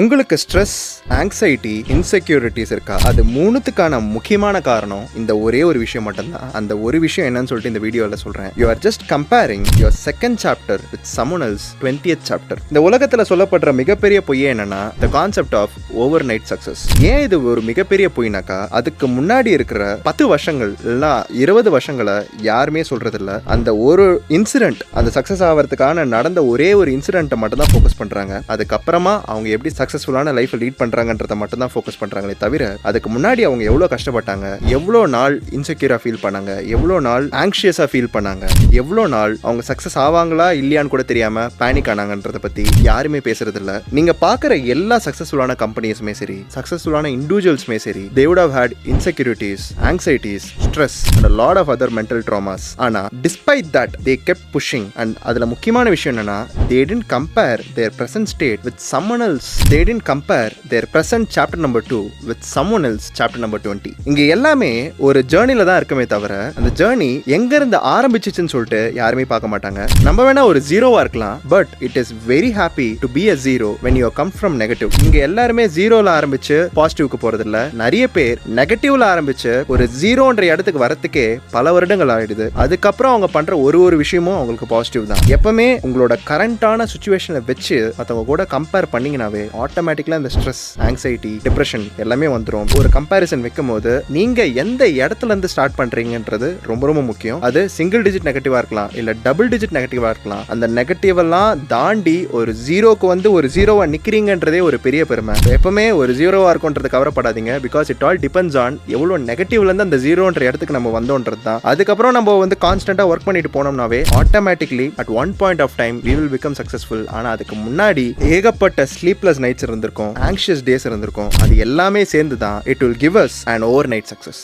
உங்களுக்கு stress, anxiety, insecurities இருக்கா? அது மூணுத்துக்கான முக்கியமான காரணம் இந்த ஒரே ஒரு விஷயம் மட்டும்தான். அந்த ஒரு விஷயம் என்னன்னு சொல்லிட்டு இந்த வீடியோவில் சொல்றேன். You are just comparing your second chapter with someone else 20th chapter. இந்த உலகத்தில் சொல்லப்படுற மிகப்பெரிய பொய்யே என்னன்னா the concept of overnight success. ஏன் இது ஒரு மிகப்பெரிய பொய்னாக்கா, அதுக்கு முன்னாடி இருக்கிற 10 வருஷங்கள் இல்ல 20 வருஷங்களை யாருமே சொல்றது இல்ல. அந்த ஒரு இன்சிடென்ட், அந்த சக்சஸ் ஆகிறதுக்கான நடந்த ஒரே ஒரு இன்சிடென்ட்டை மட்டும் தான் ஃபோக்கஸ் பண்றாங்க. அதுக்கப்புறமா அவங்க எப்படி சக்சஸ்ஃபுல்லான லைஃப்பை லீட் பண்றாங்கன்றத மட்டும் தான் ஃபோக்கஸ் பண்றாங்களே தவிர, அதுக்கு முன்னாடி அவங்க எவ்வளோ கஷ்டப்பட்டாங்க, எவ்வளோ நாள் இன்செக்யூரா ஃபீல் பண்ணாங்க, எவ்வளோ நாள் ஆங்ஷியஸா ஃபீல் பண்ணாங்க, எவ்வளோ நாள் அவங்க சக்சஸ் ஆவாங்களா இல்லையான்னு கூட தெரியாம பேனிக் ஆனாங்கன்றத பத்தி யாருமே பேசுறது இல்ல. நீங்க பாக்குற எல்லா சக்சஸ்ஃபுல்லான கம்பெனிஸுமே சரி, சக்சஸ்ஃபுல்லான இண்டிவிஜுவல்ஸுமே சரி, they would have had insecurities, anxieties, stress and a lot of other mental traumas. ஆனா despite that they kept pushing. And அதுல முக்கியமான விஷயம் என்னன்னா, they didn't compare their present state with someone else. They didn't compare their present chapter number 2 with someone else chapter number 20. இங்க எல்லாமே ஒரு ஜர்னில தான் இருக்குமே தவிர, அந்த ஜர்னி எங்க இருந்து ஆரம்பிச்சிச்சுன்னு சொல்லிட்டு யாருமே பார்க்க மாட்டாங்க. நம்ம வேணா ஒரு ஜீரோவா இருக்கலாம், but it is very happy to be a zero when you come from negative. இங்க எல்லாருமே ஜீரோல ஆரம்பிச்சு பாசிட்டிவ்க்கு போறது இல்ல. நிறைய பேர் நெகட்டிவ்ல ஆரம்பிச்சு ஒரு ஜீரோன்ற இடத்துக்கு வரத்துக்கே பல வருடங்கள் ஆயிடுது. அதுக்கப்புறம் அவங்க பண்ற ஒரு விஷயமும் அவங்களுக்கு பாசிட்டிவ் தான். எப்பவுமே உங்களோட கரண்டான சுச்சுவேஷனை வச்சு மற்றவங்க கூட கம்பேர் பண்ணீங்கன்னாவே ஆட்டோமேட்டிக்கலா இந்த ஸ்ட்ரெஸ், ஆங்ஸைட்டி, டிப்ரெஷன் எல்லாமே வந்துடும். ஒரு கம்பேரிசன் வைக்கும் போது நீங்க எந்த இடத்துல இருந்து ஸ்டார்ட் பண்றீங்கன்றது ரொம்ப ரொம்ப முக்கியம். அது சிங்கிள் டிஜிட் நெகட்டிவா இருக்கலாம், இல்ல டபுள் டிஜிட் நெகட்டிவா இருக்கலாம். அந்த நெகட்டிவ் எல்லாம் தாண்டி ஒரு ஜீரோக்கு வந்து ஒரு ஜீரோவா நிக்கிறீங்கன்றதே ஒரு பெரிய பெருமை. எப்பவுமே ஒரு ஜீரோவா இருக்கும்ன்றது கவலைப்படாதீங்க. Because it all depends on எவ்வளவு நெகட்டிவ்ல இருந்து அந்த ஜீரோன்ற இடத்துக்கு நம்ம வந்தோன்றது தான். அதுக்கப்புறம் நம்ம வந்து கான்ஸ்டன்டா ஒர்க் பண்ணிட்டு போனோம்னாவே automatically at one point of time we will become successful. ஆனா அதுக்கு முன்னாடி ஏகப்பட்ட ஸ்லீப்லெஸ் நைட்ஸ் இருந்திருக்கும், ஆங்ஷியஸ் டேஸ் இருந்திருக்கும். அது எல்லாமே சேர்ந்து தான் it will give us an overnight success.